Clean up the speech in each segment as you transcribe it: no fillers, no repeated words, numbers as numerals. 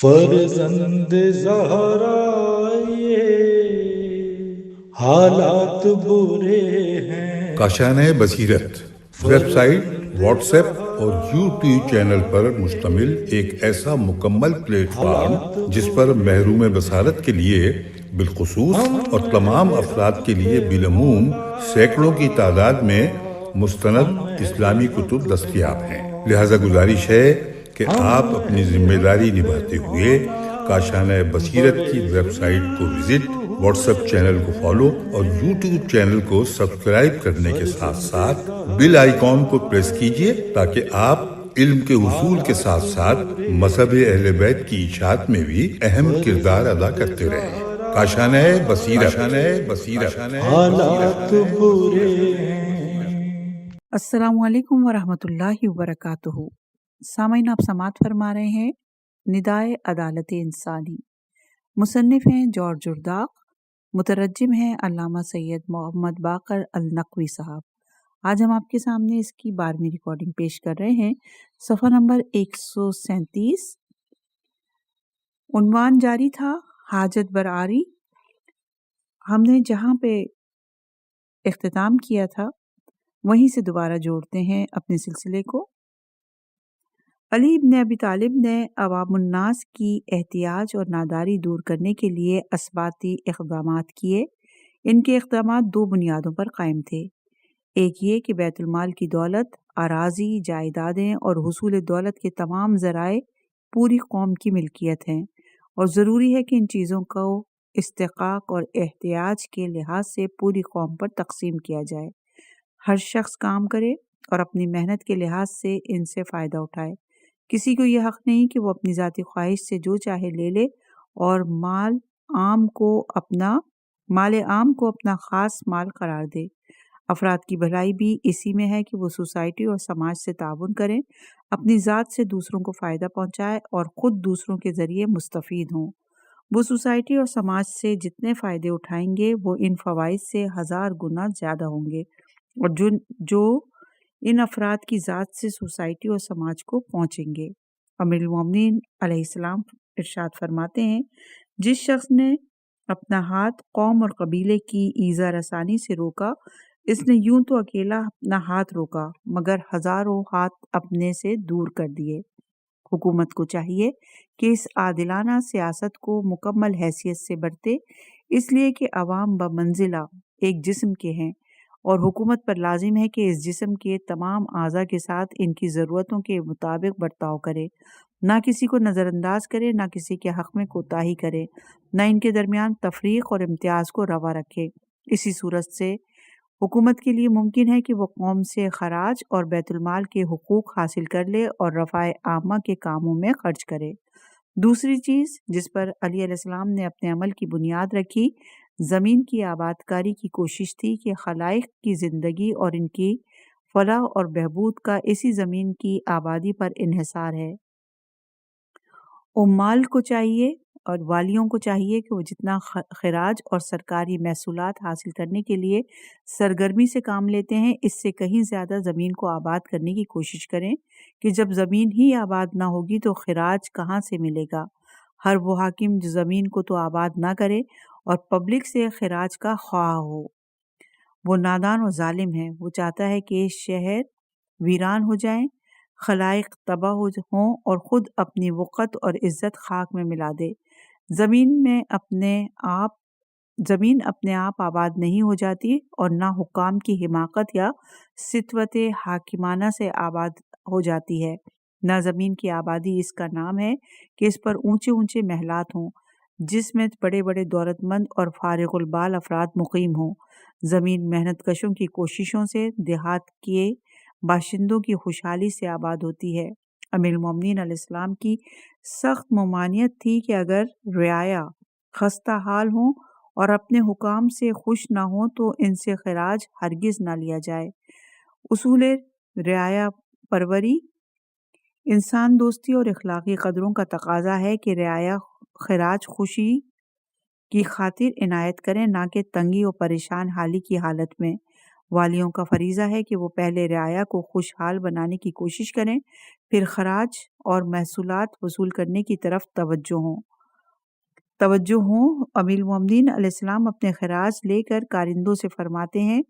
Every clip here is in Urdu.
فرزند زہرا یہ حالات برے ہیں۔ کاشانۂ بصیرت ویب سائٹ، واٹس ایپ اور یوٹیوب چینل پر مشتمل ایک ایسا مکمل پلیٹ فارم جس پر محروم بصارت کے لیے بالخصوص اور تمام افراد کے لیے بالعموم سینکڑوں کی تعداد میں مستند اسلامی کتب دستیاب ہیں۔ لہذا گزارش ہے کہ آپ اپنی ذمہ داری نبھاتے ہوئے کاشانۂ بصیرت کی ویب سائٹ کو وزٹ، واٹس ایپ چینل کو فالو اور یوٹیوب چینل کو سبسکرائب کرنے کے ساتھ ساتھ بیل آئیکن کو پریس کیجئے تاکہ آپ علم کے حصول کے ساتھ ساتھ مذہب اہل بیت کی اشاعت میں بھی اہم کردار ادا کرتے رہیں۔ کاشانۂ بصیرت۔ حالات برے ہیں۔ السلام علیکم ورحمۃ اللہ وبرکاتہ۔ سامعین، آپ سماعت فرما رہے ہیں ندائے عدالت انسانی۔ مصنف ہیں جارج جرداق، مترجم ہیں علامہ سید محمد باقر النقوی صاحب۔ آج ہم آپ کے سامنے اس کی 12ویں ریکارڈنگ پیش کر رہے ہیں، صفحہ نمبر 137۔ عنوان جاری تھا حاجت برآری۔ ہم نے جہاں پہ اختتام کیا تھا وہیں سے دوبارہ جوڑتے ہیں اپنے سلسلے کو۔ علی ابن ابی طالب نے عوام الناس کی احتیاج اور ناداری دور کرنے کے لیے اثباتی اقدامات کیے۔ ان کے اقدامات 2 بنیادوں پر قائم تھے۔ ایک یہ کہ بیت المال کی دولت، اراضی، جائیدادیں اور حصول دولت کے تمام ذرائع پوری قوم کی ملکیت ہیں، اور ضروری ہے کہ ان چیزوں کو استحقاق اور احتیاج کے لحاظ سے پوری قوم پر تقسیم کیا جائے۔ ہر شخص کام کرے اور اپنی محنت کے لحاظ سے ان سے فائدہ اٹھائے۔ کسی کو یہ حق نہیں کہ وہ اپنی ذاتی خواہش سے جو چاہے لے لے اور مال عام کو اپنا خاص مال قرار دے۔ افراد کی بھلائی بھی اسی میں ہے کہ وہ سوسائٹی اور سماج سے تعاون کریں، اپنی ذات سے دوسروں کو فائدہ پہنچائے اور خود دوسروں کے ذریعے مستفید ہوں۔ وہ سوسائٹی اور سماج سے جتنے فائدے اٹھائیں گے وہ ان فوائد سے 1000 گنا زیادہ ہوں گے، اور جو ان افراد کی ذات سے سوسائٹی اور سماج کو پہنچیں گے۔ امیر المومنین علیہ السلام ارشاد فرماتے ہیں، جس شخص نے اپنا ہاتھ قوم اور قبیلے کی ایذا رسانی سے روکا، اس نے یوں تو اکیلا اپنا ہاتھ روکا مگر ہزاروں ہاتھ اپنے سے دور کر دیے۔ حکومت کو چاہیے کہ اس عادلانہ سیاست کو مکمل حیثیت سے برتے، اس لیے کہ عوام بمنزلہ ایک جسم کے ہیں، اور حکومت پر لازم ہے کہ اس جسم کے تمام اعضاء کے ساتھ ان کی ضرورتوں کے مطابق برتاؤ کرے، نہ کسی کو نظر انداز کرے، نہ کسی کے حق میں کوتاہی کرے، نہ ان کے درمیان تفریق اور امتیاز کو روا رکھے۔ اسی صورت سے حکومت کے لیے ممکن ہے کہ وہ قوم سے خراج اور بیت المال کے حقوق حاصل کر لے اور رفع عامہ کے کاموں میں خرچ کرے۔ دوسری چیز جس پر علی علیہ السلام نے اپنے عمل کی بنیاد رکھی، زمین کی آباد کاری کی کوشش تھی کہ خلائق کی زندگی اور ان کی فلاح اور بہبود کا اسی زمین کی آبادی پر انحصار ہے۔ عمال کو چاہیے اور والیوں کو چاہیے کہ وہ جتنا خراج اور سرکاری محصولات حاصل کرنے کے لیے سرگرمی سے کام لیتے ہیں، اس سے کہیں زیادہ زمین کو آباد کرنے کی کوشش کریں، کہ جب زمین ہی آباد نہ ہوگی تو خراج کہاں سے ملے گا۔ ہر وہ حاکم جو زمین کو تو آباد نہ کرے اور پبلک سے خراج کا خواہ ہو، وہ نادان و ظالم ہے۔ وہ چاہتا ہے کہ شہر ویران ہو جائیں، خلائق تباہ ہوں اور خود اپنی وقت اور عزت خاک میں ملا دے۔ زمین اپنے آپ آباد نہیں ہو جاتی، اور نہ حکام کی حماقت یا سطوت حاکمانہ سے آباد ہو جاتی ہے۔ نہ زمین کی آبادی اس کا نام ہے کہ اس پر اونچے اونچے محلات ہوں جس میں بڑے بڑے دولت مند اور فارغ البال افراد مقیم ہوں۔ زمین محنت کشوں کی کوششوں سے، دیہات کے باشندوں کی خوشحالی سے آباد ہوتی ہے۔ امیر المومنین علیہ السلام کی سخت ممانعت تھی کہ اگر رعایا خستہ حال ہوں اور اپنے حکام سے خوش نہ ہوں تو ان سے خراج ہرگز نہ لیا جائے۔ اصول رعایا پروری انسان دوستی اور اخلاقی قدروں کا تقاضا ہے کہ رعایا خراج خوشی کی خاطر عنایت کریں، نہ کہ تنگی و پریشان حالی کی حالت میں۔ والیوں کا فریضہ ہے کہ وہ پہلے رعایا کو خوشحال بنانے کی کوشش کریں، پھر خراج اور محصولات وصول کرنے کی طرف توجہ ہوں۔ امیر المومنین علیہ السلام اپنے خراج لے کر کارندوں سے فرماتے ہیں،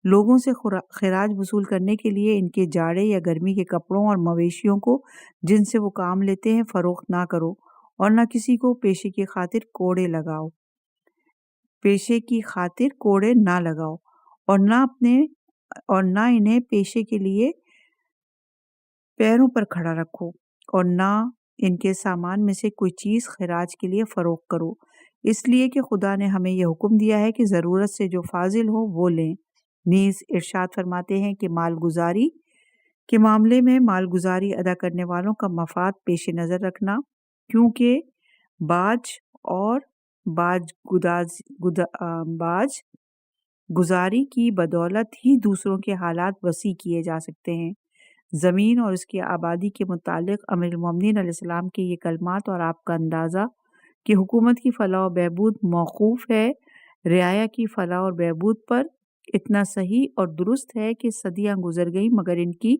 لوگوں سے خراج وصول کرنے کے لیے ان کے جاڑے یا گرمی کے کپڑوں اور مویشیوں کو جن سے وہ کام لیتے ہیں فروخت نہ کرو، اور نہ کسی کو پیشے کی خاطر کوڑے نہ لگاؤ، اور نہ انہیں پیشے کے لیے پیروں پر کھڑا رکھو، اور نہ ان کے سامان میں سے کوئی چیز خراج کے لیے فروخت کرو، اس لیے کہ خدا نے ہمیں یہ حکم دیا ہے کہ ضرورت سے جو فاضل ہو وہ لیں۔ نیز ارشاد فرماتے ہیں کہ مالگزاری کے معاملے میں مالگزاری ادا کرنے والوں کا مفاد پیش نظر رکھنا، کیونکہ باج گزاری کی بدولت ہی دوسروں کے حالات وسیع کیے جا سکتے ہیں۔ زمین اور اس کی آبادی کے متعلق امیر المومنین علیہ السلام کے یہ کلمات اور آپ کا اندازہ کہ حکومت کی فلاح و بہبود موقوف ہے رعایا کی فلاح اور بہبود پر اتنا صحیح اور درست ہے کہ صدیاں گزر گئیں مگر ان کی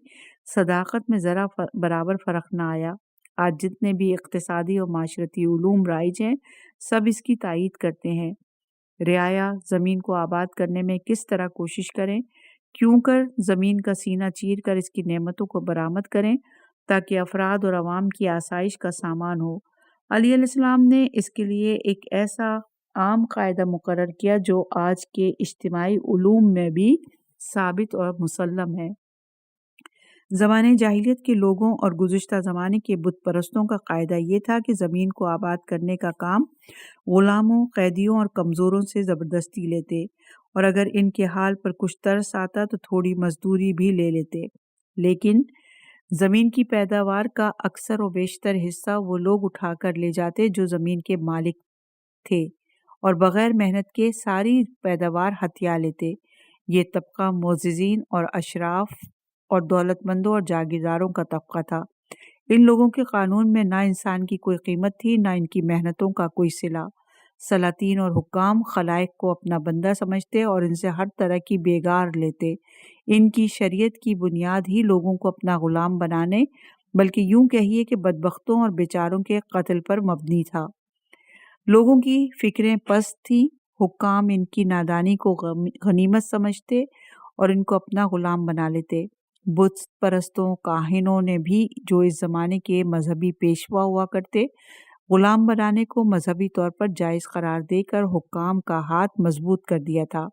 صداقت میں ذرا برابر فرق نہ آیا۔ آج جتنے بھی اقتصادی اور معاشرتی علوم رائج ہیں سب اس کی تائید کرتے ہیں۔ رعایا زمین کو آباد کرنے میں کس طرح کوشش کریں، کیوں کر زمین کا سینہ چیر کر اس کی نعمتوں کو برآمد کریں تاکہ افراد اور عوام کی آسائش کا سامان ہو۔ علی علیہ السلام نے اس کے لیے ایک ایسا عام قاعدہ مقرر کیا جو آج کے اجتماعی علوم میں بھی ثابت اور مسلم ہے۔ زمانے جاہلیت کے لوگوں اور گزشتہ زمانے کے بت پرستوں کا قاعدہ یہ تھا کہ زمین کو آباد کرنے کا کام غلاموں، قیدیوں اور کمزوروں سے زبردستی لیتے، اور اگر ان کے حال پر کچھ ترس آتا تو تھوڑی مزدوری بھی لے لیتے، لیکن زمین کی پیداوار کا اکثر و بیشتر حصہ وہ لوگ اٹھا کر لے جاتے جو زمین کے مالک تھے، اور بغیر محنت کے ساری پیداوار ہتھیا لیتے۔ یہ طبقہ معززین اور اشراف اور دولت مندوں اور جاگیرداروں کا طبقہ تھا۔ ان لوگوں کے قانون میں نہ انسان کی کوئی قیمت تھی، نہ ان کی محنتوں کا کوئی صلہ۔ سلاطین اور حکام خلائق کو اپنا بندہ سمجھتے اور ان سے ہر طرح کی بیگار لیتے۔ ان کی شریعت کی بنیاد ہی لوگوں کو اپنا غلام بنانے، بلکہ یوں کہیے کہ بدبختوں اور بیچاروں کے قتل پر مبنی تھا۔ لوگوں کی فکریں پست تھیں، حکام ان کی نادانی کو غنیمت سمجھتے اور ان کو اپنا غلام بنا لیتے۔ بت پرستوں، کاہنوں نے بھی جو اس زمانے کے مذہبی پیشوا ہوا کرتے، غلام بنانے کو مذہبی طور پر جائز قرار دے کر حکام کا ہاتھ مضبوط کر دیا تھا۔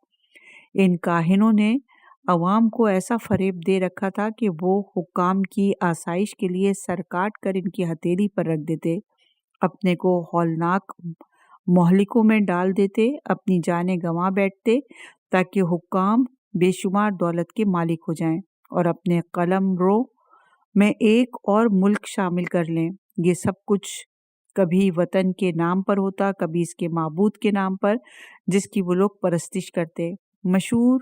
ان کاہنوں نے عوام کو ایسا فریب دے رکھا تھا کہ وہ حکام کی آسائش کے لیے سر کاٹ کر ان کی ہتھیلی پر رکھ دیتے، اپنے کو ہولناک مہلکوں میں ڈال دیتے، اپنی جانیں گنوا بیٹھتے تاکہ حکام بے شمار دولت کے مالک ہو جائیں اور اپنے قلم رو میں ایک اور ملک شامل کر لیں۔ یہ سب کچھ کبھی وطن کے نام پر ہوتا، کبھی اس کے معبود کے نام پر جس کی وہ لوگ پرستش کرتے۔ مشہور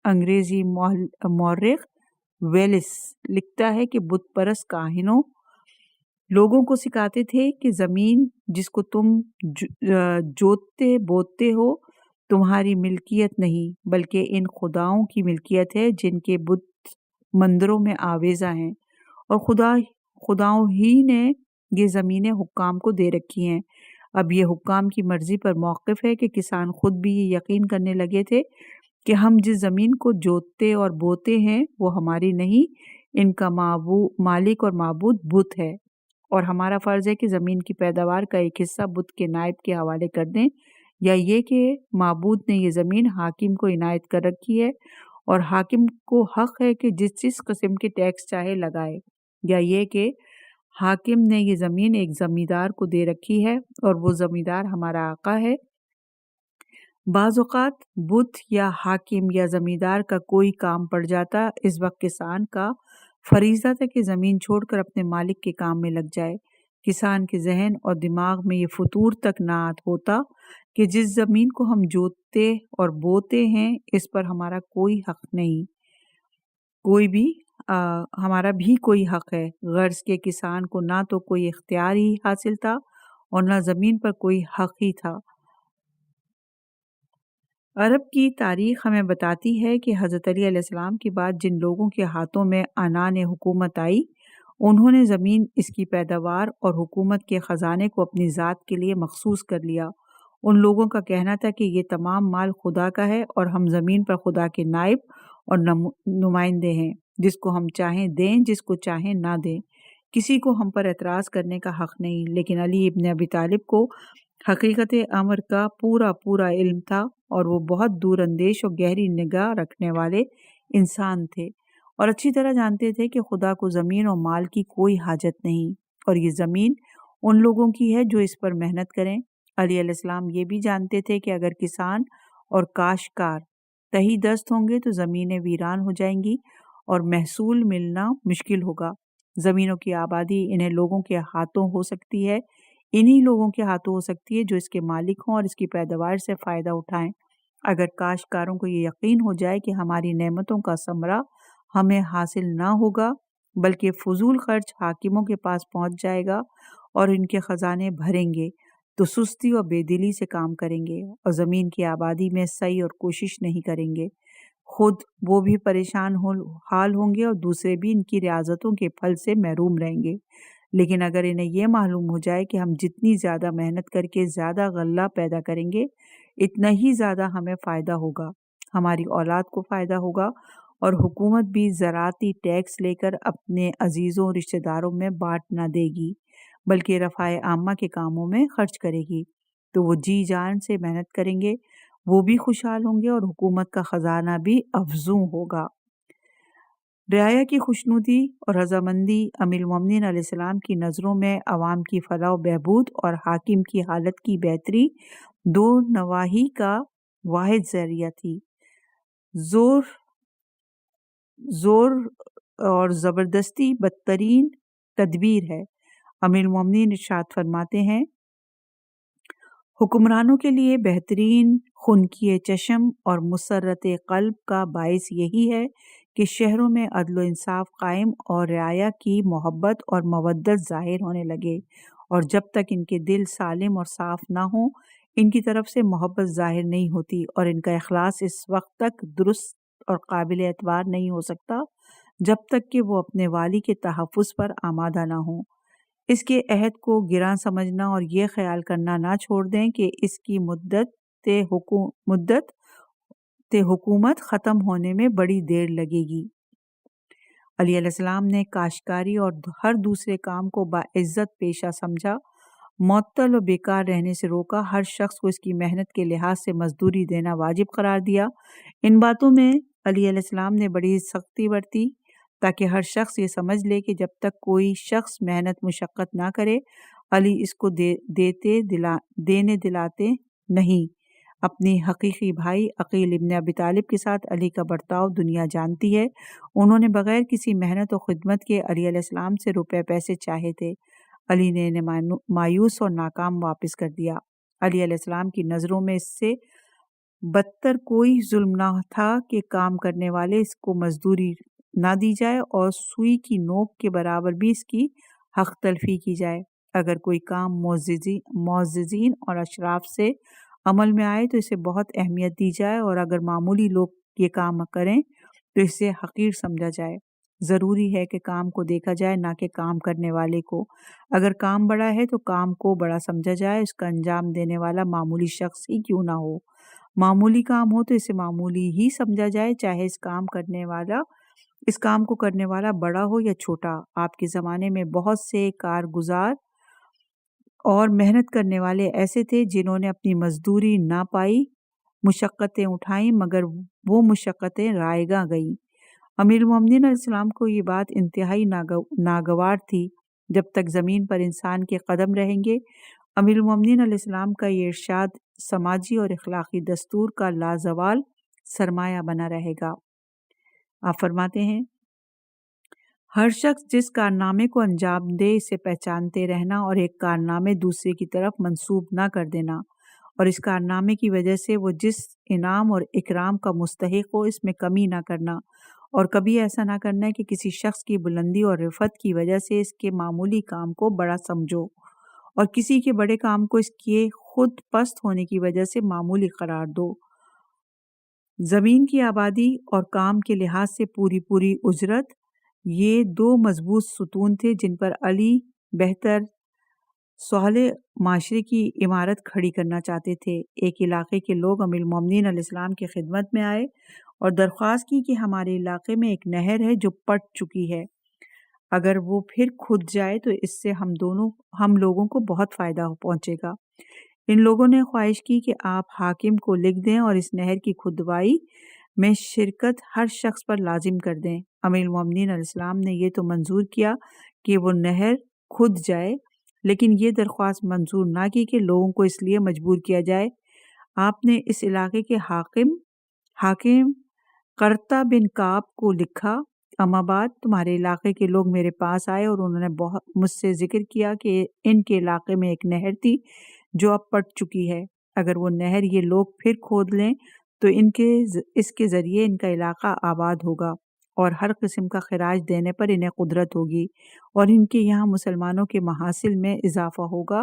انگریزی مورخ ویلس لکھتا ہے کہ بت پرست کاہنوں لوگوں کو سکھاتے تھے کہ زمین جس کو تم جوتتے بوتے ہو تمہاری ملکیت نہیں، بلکہ ان خداؤں کی ملکیت ہے جن کے بت مندروں میں آویزاں ہیں، اور خداؤں ہی نے یہ زمینیں حکام کو دے رکھی ہیں۔ اب یہ حکام کی مرضی پر موقف ہے کہ کسان خود بھی یہ یقین کرنے لگے تھے کہ ہم جس زمین کو جوتتے اور بوتے ہیں وہ ہماری نہیں، ان کا مالک اور معبود بت ہے، اور ہمارا فرض ہے کہ زمین کی پیداوار کا ایک حصہ بت کے نائب کے حوالے کر دیں، یا یہ کہ معبود نے یہ زمین حاکم کو عنایت کر رکھی ہے اور حاکم کو حق ہے کہ جس قسم کے ٹیکس چاہے لگائے، یا یہ کہ حاکم نے یہ زمین ایک زمیندار کو دے رکھی ہے اور وہ زمیندار ہمارا آقا ہے۔ بعض اوقات بت یا حاکم یا زمیندار کا کوئی کام پڑ جاتا، اس وقت کسان کا فریضہ تھا کہ زمین چھوڑ کر اپنے مالک کے کام میں لگ جائے۔ کسان کے ذہن اور دماغ میں یہ فطور تک نہ ہوتا کہ جس زمین کو ہم جوتتے اور بوتے ہیں اس پر ہمارا کوئی حق نہیں، ہمارا بھی کوئی حق ہے۔ غرض کے کسان کو نہ تو کوئی اختیار ہی حاصل تھا اور نہ زمین پر کوئی حق ہی تھا۔ عرب کی تاریخ ہمیں بتاتی ہے کہ حضرت علی علیہ السلام کے بعد جن لوگوں کے ہاتھوں میں عنان حکومت آئی، انہوں نے زمین، اس کی پیداوار اور حکومت کے خزانے کو اپنی ذات کے لیے مخصوص کر لیا۔ ان لوگوں کا کہنا تھا کہ یہ تمام مال خدا کا ہے اور ہم زمین پر خدا کے نائب اور نمائندے ہیں، جس کو ہم چاہیں دیں، جس کو چاہیں نہ دیں، کسی کو ہم پر اعتراض کرنے کا حق نہیں۔ لیکن علی ابن ابی طالب کو حقیقت امر کا پورا علم تھا، اور وہ بہت دور اندیش اور گہری نگاہ رکھنے والے انسان تھے، اور اچھی طرح جانتے تھے کہ خدا کو زمین اور مال کی کوئی حاجت نہیں، اور یہ زمین ان لوگوں کی ہے جو اس پر محنت کریں۔ علی علیہ السلام یہ بھی جانتے تھے کہ اگر کسان اور کاشتکار تہی دست ہوں گے تو زمینیں ویران ہو جائیں گی اور محصول ملنا مشکل ہوگا۔ زمینوں کی آبادی انہیں لوگوں کے ہاتھوں ہو سکتی ہے، انہی لوگوں کے ہاتھوں ہو سکتی ہے جو اس کے مالک ہوں اور اس کی پیداوار سے فائدہ اٹھائیں۔ اگر کاشتکاروں کو یہ یقین ہو جائے کہ ہماری نعمتوں کا ثمرہ ہمیں حاصل نہ ہوگا بلکہ فضول خرچ حاکموں کے پاس پہنچ جائے گا اور ان کے خزانے بھریں گے، تو سستی اور بے دلی سے کام کریں گے اور زمین کی آبادی میں سعی اور کوشش نہیں کریں گے۔ خود وہ بھی پریشان حال ہوں گے اور دوسرے بھی ان کی ریاضتوں کے پھل سے محروم رہیں گے۔ لیکن اگر انہیں یہ معلوم ہو جائے کہ ہم جتنی زیادہ محنت کر کے زیادہ غلہ پیدا کریں گے، اتنا ہی زیادہ ہمیں فائدہ ہوگا، ہماری اولاد کو فائدہ ہوگا، اور حکومت بھی زراعتی ٹیکس لے کر اپنے عزیزوں رشتہ داروں میں بانٹ نہ دے گی بلکہ رفع عامہ کے کاموں میں خرچ کرے گی، تو وہ جی جان سے محنت کریں گے، وہ بھی خوشحال ہوں گے اور حکومت کا خزانہ بھی افزوں ہوگا۔ رعایا کی خوشنودی اور رضامندی امیر المومنین علیہ السلام کی نظروں میں عوام کی فلاح و بہبود اور حاکم کی حالت کی بہتری دو نواحی کا واحد ذریعہ تھی۔ زور اور زبردستی بدترین تدبیر ہے۔ امیر المومنین ارشاد فرماتے ہیں، حکمرانوں کے لیے بہترین خنکی چشم اور مسرت قلب کا باعث یہی ہے کہ شہروں میں عدل و انصاف قائم اور رعایا کی محبت اور مودت ظاہر ہونے لگے، اور جب تک ان کے دل سالم اور صاف نہ ہوں ان کی طرف سے محبت ظاہر نہیں ہوتی، اور ان کا اخلاص اس وقت تک درست اور قابل اعتبار نہیں ہو سکتا جب تک کہ وہ اپنے والی کے تحفظ پر آمادہ نہ ہوں۔ اس کے عہد کو گراں سمجھنا اور یہ خیال کرنا نہ چھوڑ دیں کہ اس کی مدت حکومت ختم ہونے میں بڑی دیر لگے گی۔ علی علیہ السلام نے کاشتکاری اور ہر دوسرے کام کو باعزت پیشہ سمجھا، معطل و بیکار رہنے سے روکا، ہر شخص کو اس کی محنت کے لحاظ سے مزدوری دینا واجب قرار دیا۔ ان باتوں میں علی علیہ السلام نے بڑی سختی برتی تاکہ ہر شخص یہ سمجھ لے کہ جب تک کوئی شخص محنت مشقت نہ کرے علی اس کو دینے دلاتے نہیں۔ اپنی حقیقی بھائی عقیل ابن ابی طالب کے ساتھ علی کا برتاؤ دنیا جانتی ہے۔ انہوں نے بغیر کسی محنت و خدمت کے علی علیہ السلام سے روپے پیسے چاہے تھے، علی نے انہیں مایوس اور ناکام واپس کر دیا۔ علی علیہ السلام کی نظروں میں اس سے بدتر کوئی ظلم نہ تھا کہ کام کرنے والے اس کو مزدوری نہ دی جائے اور سوئی کی نوک کے برابر بھی اس کی حق تلفی کی جائے۔ اگر کوئی کام معززین اور اشراف سے عمل میں آئے تو اسے بہت اہمیت دی جائے، اور اگر معمولی لوگ یہ کام کریں تو اسے حقیر سمجھا جائے۔ ضروری ہے کہ کام کو دیکھا جائے نہ کہ کام کرنے والے کو۔ اگر کام بڑا ہے تو کام کو بڑا سمجھا جائے، اس کا انجام دینے والا معمولی شخص ہی کیوں نہ ہو۔ معمولی کام ہو تو اسے معمولی ہی سمجھا جائے، چاہے اس کام کو کرنے والا بڑا ہو یا چھوٹا۔ آپ کے زمانے میں بہت سے کارگزار اور محنت کرنے والے ایسے تھے جنہوں نے اپنی مزدوری نہ پائی، مشقتیں اٹھائیں، مگر وہ مشقتیں رائگاں گئیں۔ امیر المومنین علیہ السلام کو یہ بات انتہائی ناگوار تھی۔ جب تک زمین پر انسان کے قدم رہیں گے، امیر المومنین علیہ السلام کا یہ ارشاد سماجی اور اخلاقی دستور کا لازوال سرمایہ بنا رہے گا۔ آپ فرماتے ہیں، ہر شخص جس کارنامے کو انجام دے اسے پہچانتے رہنا اور ایک کارنامے دوسرے کی طرف منسوب نہ کر دینا، اور اس کارنامے کی وجہ سے وہ جس انعام اور اکرام کا مستحق ہو اس میں کمی نہ کرنا، اور کبھی ایسا نہ کرنا کہ کسی شخص کی بلندی اور رفعت کی وجہ سے اس کے معمولی کام کو بڑا سمجھو اور کسی کے بڑے کام کو اس کے خود پست ہونے کی وجہ سے معمولی قرار دو۔ زمین کی آبادی اور کام کے لحاظ سے پوری اجرت، یہ دو مضبوط ستون تھے جن پر علی بہتر صالح معاشرے کی عمارت کھڑی کرنا چاہتے تھے۔ ایک علاقے کے لوگ امیر المومنین علیہ السلام کی خدمت میں آئے اور درخواست کی کہ ہمارے علاقے میں ایک نہر ہے جو پٹ چکی ہے، اگر وہ پھر کھد جائے تو اس سے ہم لوگوں کو بہت فائدہ پہنچے گا۔ ان لوگوں نے خواہش کی کہ آپ حاکم کو لکھ دیں اور اس نہر کی کھدوائی میں شرکت ہر شخص پر لازم کر دیں۔ امیر المومنین علیہ السلام نے یہ تو منظور کیا کہ وہ نہر کھد جائے، لیکن یہ درخواست منظور نہ کی کہ لوگوں کو اس لیے مجبور کیا جائے۔ آپ نے اس علاقے کے حاکم قرطہ بن کعب کو لکھا، اما بعد تمہارے علاقے کے لوگ میرے پاس آئے اور انہوں نے مجھ سے ذکر کیا کہ ان کے علاقے میں ایک نہر تھی جو اب پٹ چکی ہے، اگر وہ نہر یہ لوگ پھر کھود لیں تو اس کے ذریعے ان کا علاقہ آباد ہوگا اور ہر قسم کا خراج دینے پر انہیں قدرت ہوگی اور ان کے یہاں مسلمانوں کے محاصل میں اضافہ ہوگا۔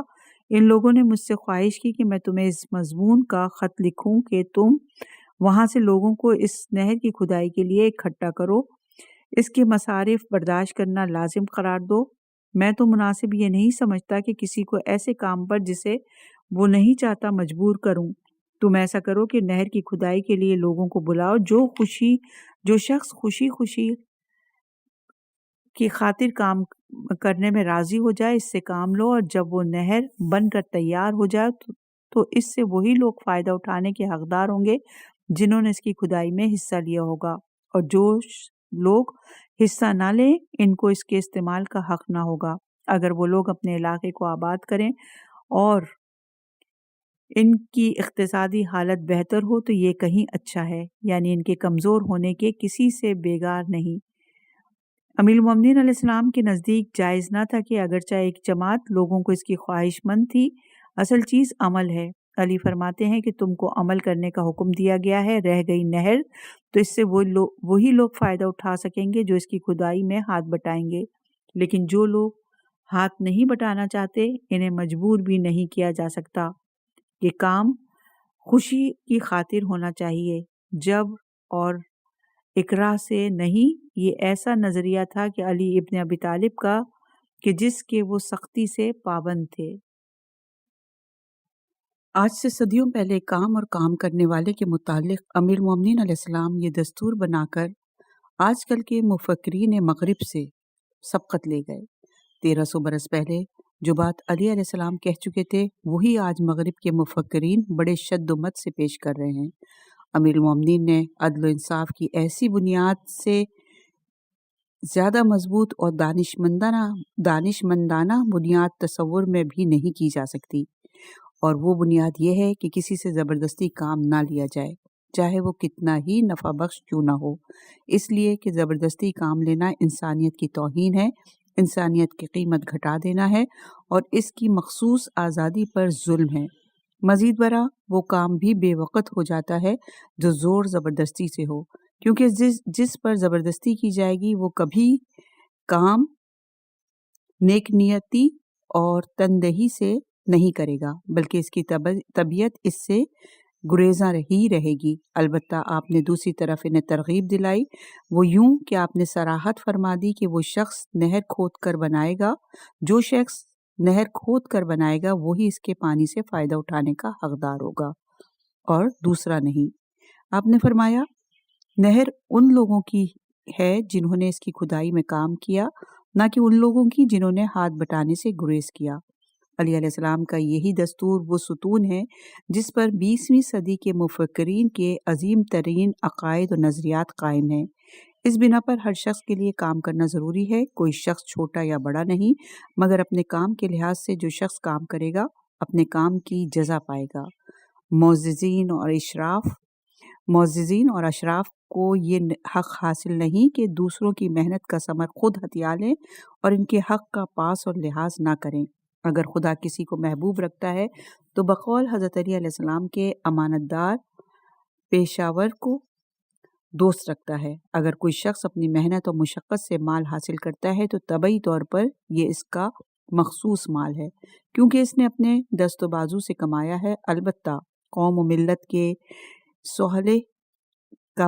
ان لوگوں نے مجھ سے خواہش کی کہ میں تمہیں اس مضمون کا خط لکھوں کہ تم وہاں سے لوگوں کو اس نہر کی کھدائی کے لیے اکٹھا کرو، اس کے مصارف برداشت کرنا لازم قرار دو۔ میں تو مناسب یہ نہیں سمجھتا کہ کسی کو ایسے کام پر جسے وہ نہیں چاہتا مجبور کروں۔ تم ایسا کرو کہ نہر کی کھدائی کے لیے لوگوں کو بلاؤ، جو شخص خوشی کی خاطر کام کرنے میں راضی ہو جائے اس سے کام لو، اور جب وہ نہر بن کر تیار ہو جائے تو اس سے وہی لوگ فائدہ اٹھانے کے حقدار ہوں گے جنہوں نے اس کی کھدائی میں حصہ لیا ہوگا، اور جو لوگ حصہ نہ لیں ان کو اس کے استعمال کا حق نہ ہوگا۔ اگر وہ لوگ اپنے علاقے کو آباد کریں اور ان کی اقتصادی حالت بہتر ہو تو یہ کہیں اچھا ہے، یعنی ان کے کمزور ہونے کے کسی سے بیگار نہیں۔ امیر المومنین علیہ السلام کے نزدیک جائز نہ تھا کہ اگرچہ ایک جماعت لوگوں کو اس کی خواہش مند تھی، اصل چیز عمل ہے۔ علی فرماتے ہیں کہ تم کو عمل کرنے کا حکم دیا گیا ہے، رہ گئی نہر تو اس سے وہی لوگ فائدہ اٹھا سکیں گے جو اس کی کھدائی میں ہاتھ بٹائیں گے، لیکن جو لوگ ہاتھ نہیں بٹانا چاہتے انہیں مجبور بھی نہیں کیا جا سکتا۔ یہ کام خوشی کی خاطر ہونا چاہیے، جب اور اکراہ سے نہیں۔ یہ ایسا نظریہ تھا کہ علی ابن ابی طالب کا کہ جس کے وہ سختی سے پابند تھے۔ آج سے صدیوں پہلے کام اور کام کرنے والے کے متعلق امیر المومنین علیہ السلام یہ دستور بنا کر آج کل کے مفکرین مغرب سے سبقت لے گئے۔ 1300 برس پہلے جو بات علی علیہ السلام کہہ چکے تھے وہی آج مغرب کے مفکرین بڑے شد و مت سے پیش کر رہے ہیں۔ امیر المومنین نے عدل و انصاف کی ایسی بنیاد سے زیادہ مضبوط اور دانشمندانہ بنیاد تصور میں بھی نہیں کی جا سکتی، اور وہ بنیاد یہ ہے کہ کسی سے زبردستی کام نہ لیا جائے، چاہے وہ کتنا ہی نفع بخش کیوں نہ ہو، اس لیے کہ زبردستی کام لینا انسانیت کی توہین ہے، انسانیت کی قیمت گھٹا دینا ہے اور اس کی مخصوص آزادی پر ظلم ہے۔ مزید برآں وہ کام بھی بے وقت ہو جاتا ہے جو زور زبردستی سے ہو، کیونکہ جس پر زبردستی کی جائے گی وہ کبھی کام نیک نیتی اور تندہی سے نہیں کرے گا، بلکہ اس کی طبیعت اس سے گریزاں ہی رہے گی۔ البتہ آپ نے دوسری طرف انہیں ترغیب دلائی، وہ یوں کہ آپ نے صراحت فرما دی کہ وہ شخص نہر کھود کر بنائے گا، جو شخص نہر کھود کر بنائے گا وہی اس کے پانی سے فائدہ اٹھانے کا حقدار ہوگا اور دوسرا نہیں۔ آپ نے فرمایا نہر ان لوگوں کی ہے جنہوں نے اس کی کھدائی میں کام کیا، نہ کہ ان لوگوں کی جنہوں نے ہاتھ بٹانے سے گریز کیا۔ علی علیہ السلام کا یہی دستور وہ ستون ہے جس پر 20ویں صدی کے مفکرین کے عظیم ترین عقائد و نظریات قائم ہیں۔ اس بنا پر ہر شخص کے لیے کام کرنا ضروری ہے، کوئی شخص چھوٹا یا بڑا نہیں، مگر اپنے کام کے لحاظ سے جو شخص کام کرے گا اپنے کام کی جزا پائے گا۔ معززین اور اشراف کو یہ حق حاصل نہیں کہ دوسروں کی محنت کا ثمر خود ہتھیا لیں اور ان کے حق کا پاس اور لحاظ نہ کریں۔ اگر خدا کسی کو محبوب رکھتا ہے تو بقول حضرت علی علیہ السلام کے امانت دار پیشاور کو دوست رکھتا ہے۔ اگر کوئی شخص اپنی محنت اور مشقت سے مال حاصل کرتا ہے تو طبعی طور پر یہ اس کا مخصوص مال ہے، کیونکہ اس نے اپنے دست و بازو سے کمایا ہے۔ البتہ قوم و ملت کے صالح کا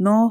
9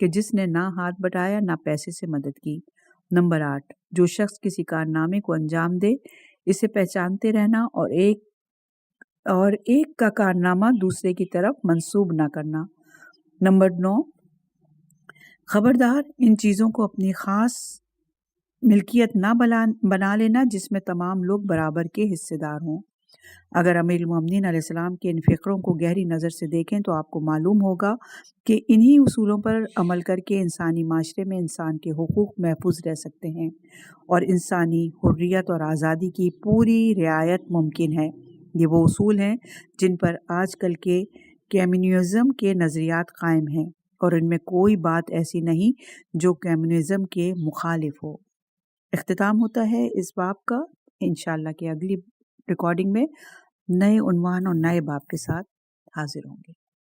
کہ جس نے نہ ہاتھ بٹایا نہ پیسے سے مدد کی۔ نمبر 8، جو شخص کسی کارنامے کو انجام دے اسے پہچانتے رہنا اور ایک کا کارنامہ دوسرے کی طرف منسوب نہ کرنا۔ نمبر 9، خبردار ان چیزوں کو اپنی خاص ملکیت نہ بنا لینا جس میں تمام لوگ برابر کے حصے دار ہوں۔ اگر امیر المومنین علیہ السلام کے ان فقروں کو گہری نظر سے دیکھیں تو آپ کو معلوم ہوگا کہ انہی اصولوں پر عمل کر کے انسانی معاشرے میں انسان کے حقوق محفوظ رہ سکتے ہیں اور انسانی حریت اور آزادی کی پوری رعایت ممکن ہے۔ یہ وہ اصول ہیں جن پر آج کل کے کمیونزم کے نظریات قائم ہیں اور ان میں کوئی بات ایسی نہیں جو کمیونزم کے مخالف ہو۔ اختتام ہوتا ہے اس باب کا۔ انشاءاللہ کہ اگلی ریکارڈنگ میں نئے عنوان اور نئے باب کے ساتھ حاضر ہوں گے۔